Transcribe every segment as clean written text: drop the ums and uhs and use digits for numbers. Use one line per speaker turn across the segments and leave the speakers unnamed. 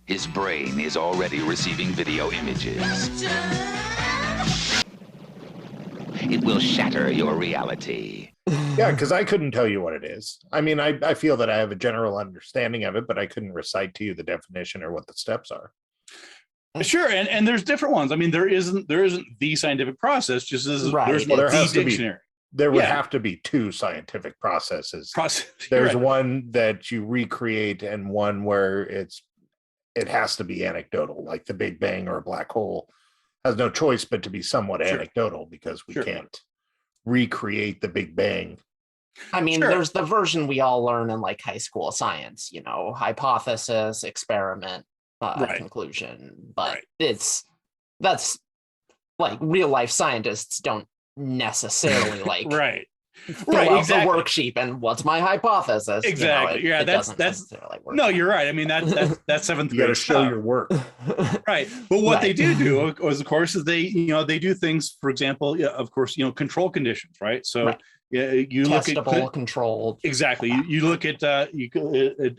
His brain is already receiving video images. It will shatter your reality.
Yeah, because I couldn't tell you what it is. I mean, I feel that I have a general understanding of it, but I couldn't recite to you the definition or what the steps are.
Sure, and there's different ones. I mean, there isn't the scientific process, just as there's
the
dictionary.
There would have to be two scientific processes.
right.
There's one that you recreate and one where it has to be anecdotal, like the Big Bang or a black hole has no choice but to be somewhat anecdotal because we can't recreate the Big Bang.
I mean, there's the version we all learn in like high school science, you know, hypothesis, experiment, conclusion. But that's like real life scientists don't necesserily like fill out the worksheet and what's my hypothesis.
Exactly.
You know,
that's no, you're right. I mean, that's seventh grade.
You got to show your work.
Right. But what they do is, of course, is they do things, for example, of course, control conditions, right? So you
testable,
look at
controlled.
Exactly. You look at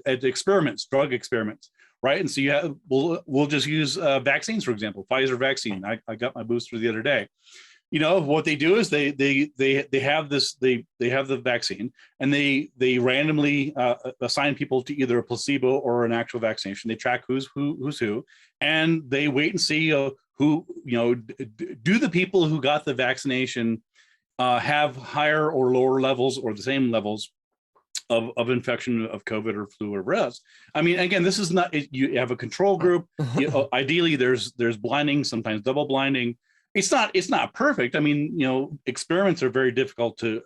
experiments, drug experiments, right? And so you have, we'll just use vaccines, for example, Pfizer vaccine. I got my booster the other day. What they do is they have the vaccine and they randomly assign people to either a placebo or an actual vaccination. They track who's who, and they wait and see who do the people who got the vaccination have higher or lower levels or the same levels of infection of COVID or flu or whatever else. I mean, again, this is not, you have a control group. Ideally, there's blinding, sometimes double blinding. It's not perfect. I mean, experiments are very difficult to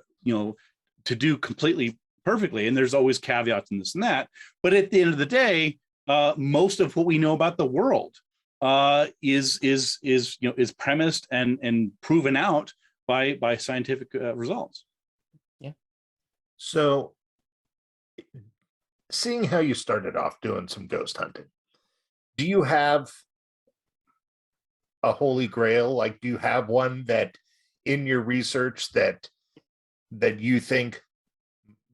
do completely perfectly, and there's always caveats in this and that. But at the end of the day, most of what we know about the world is premised and proven out by scientific results.
Yeah.
So, seeing how you started off doing some ghost hunting, do you have a holy grail? Like, do you have one that in your research that you think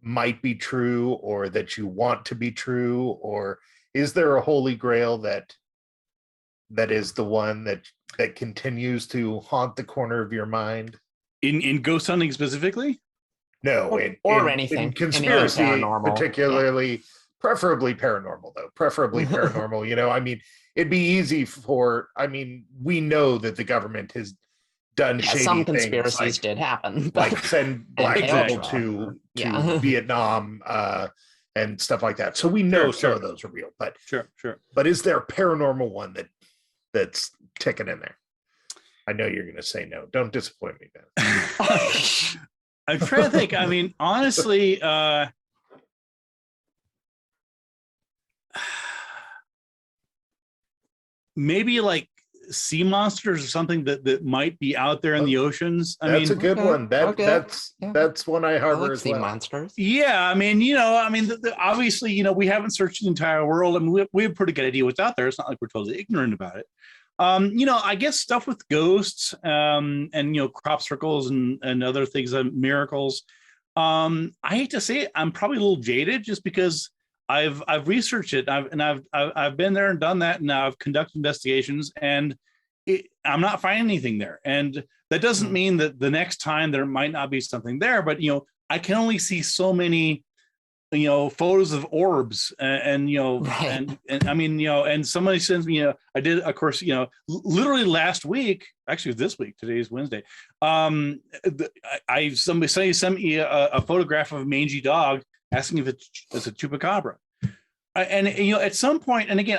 might be true or that you want to be true? Or is there a holy grail that is the one that continues to haunt the corner of your mind?
In ghost hunting specifically?
No,
anything.
In conspiracy,
paranormal,
particularly, preferably paranormal, though. Preferably paranormal. I mean, it'd be easy we know that the government has done shady
some
things.
Conspiracies did happen.
Like send black people to Vietnam and stuff like that. So we know some of those are real. But
sure.
But is there a paranormal one that's ticking in there? I know you're going to say no. Don't disappoint me, Ben.
I'm trying to think. I mean, honestly, maybe like sea monsters or something that might be out there in the oceans.
That's a good one. That's one I harbor as
sea
well.
monsters.
Yeah, I mean, obviously, we haven't searched the entire world. I mean, we have a pretty good idea what's out there. It's not like we're totally ignorant about it. I guess stuff with ghosts, and crop circles and other things, miracles. I hate to say it, I'm probably a little jaded just because I've researched it. I've been there and done that, and I've conducted investigations, and I'm not finding anything there. And that doesn't mean that the next time there might not be something there, but I can only see so many photos of orbs and I mean, and somebody sends me, I did, of course, literally last week, actually this week, today is Wednesday. Somebody sent me a photograph of a mangy dog asking if it's a chupacabra. And at some point, and again,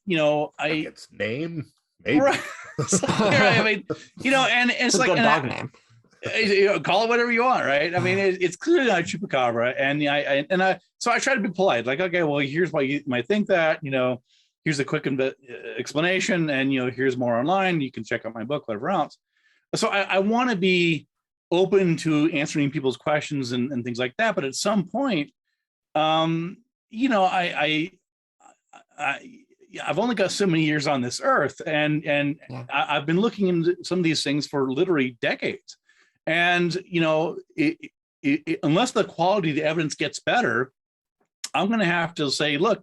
Its name, maybe.
Right. I mean, and it's like
a good dog name.
Call it whatever you want, right? I mean, it's clearly not a chupacabra, and so I try to be polite, like, okay, well, here's why you might think that, here's a quick explanation, and here's more online. You can check out my book, whatever else. So I want to be open to answering people's questions and things like that, but at some point, I've only got so many years on this earth, and I've been looking into some of these things for literally decades. And, unless the quality of the evidence gets better, I'm going to have to say, look,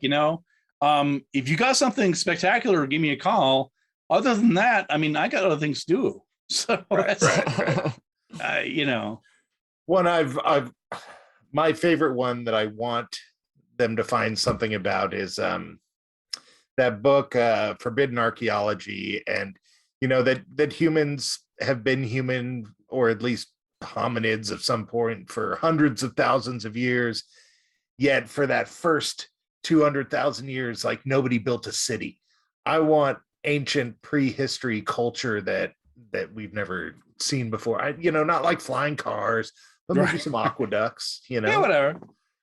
If you got something spectacular, give me a call. Other than that, I mean, I got other things to do. So that's, you know.
One my favorite one that I want them to find something about is that book, Forbidden Archaeology, and you know that humans have been human, or at least hominids of some point, for hundreds of thousands of years. Yet for that first 200,000 years, like nobody built a city. I want ancient prehistory culture that we've never seen before. Not like flying cars, but maybe some aqueducts.
Yeah, whatever.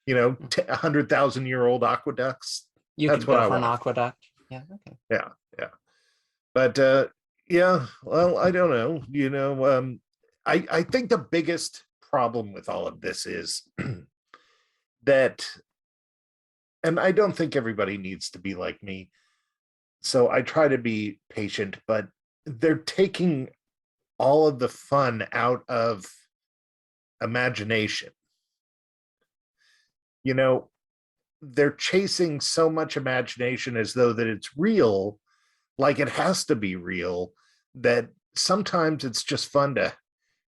100,000-year-old aqueducts.
That's what I want. An aqueduct. Yeah. Okay.
Yeah. But well, I don't know. I think the biggest problem with all of this is that, and I don't think everybody needs to be like me, so I try to be patient, but they're taking all of the fun out of imagination. They're chasing so much imagination as though that it's real, like it has to be real, that sometimes it's just fun to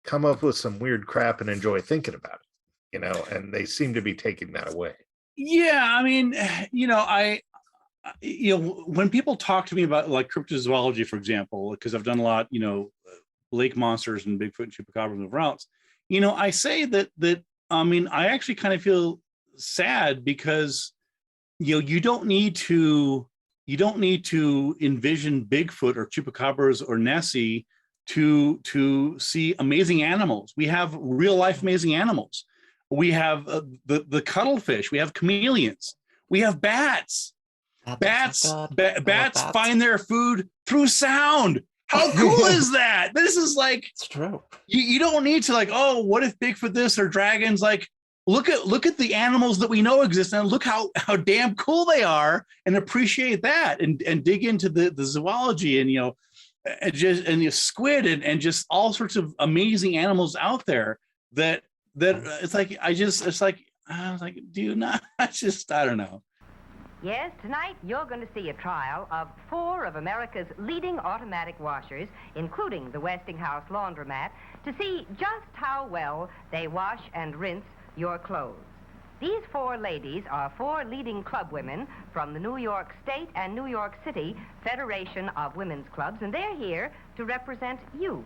come up with some weird crap and enjoy thinking about it, and they seem to be taking that away.
Yeah, I mean, when people talk to me about like cryptozoology, for example, because I've done a lot, lake monsters and Bigfoot and chupacabras and routes, I say that I mean, I actually kind of feel sad because you don't need to envision Bigfoot or chupacabras or Nessie to see amazing animals. We have real life amazing animals. We have the cuttlefish. We have chameleons. We have bats. Bats find their food through sound. How cool is that? This is like,
it's true.
You don't need to like, oh, what if Bigfoot this or dragons? Like, look at the animals that we know exist and look how damn cool they are, and appreciate that and dig into the zoology and and squid and just all sorts of amazing animals out there that it's like I was like, do you not? I don't know.
Yes, tonight you're going to see a trial of 4 of America's leading automatic washers, including the Westinghouse laundromat, to see just how well they wash and rinse your clothes. These 4 ladies are 4 leading club women from the New York State and New York City Federation of Women's Clubs, and they're here to represent you.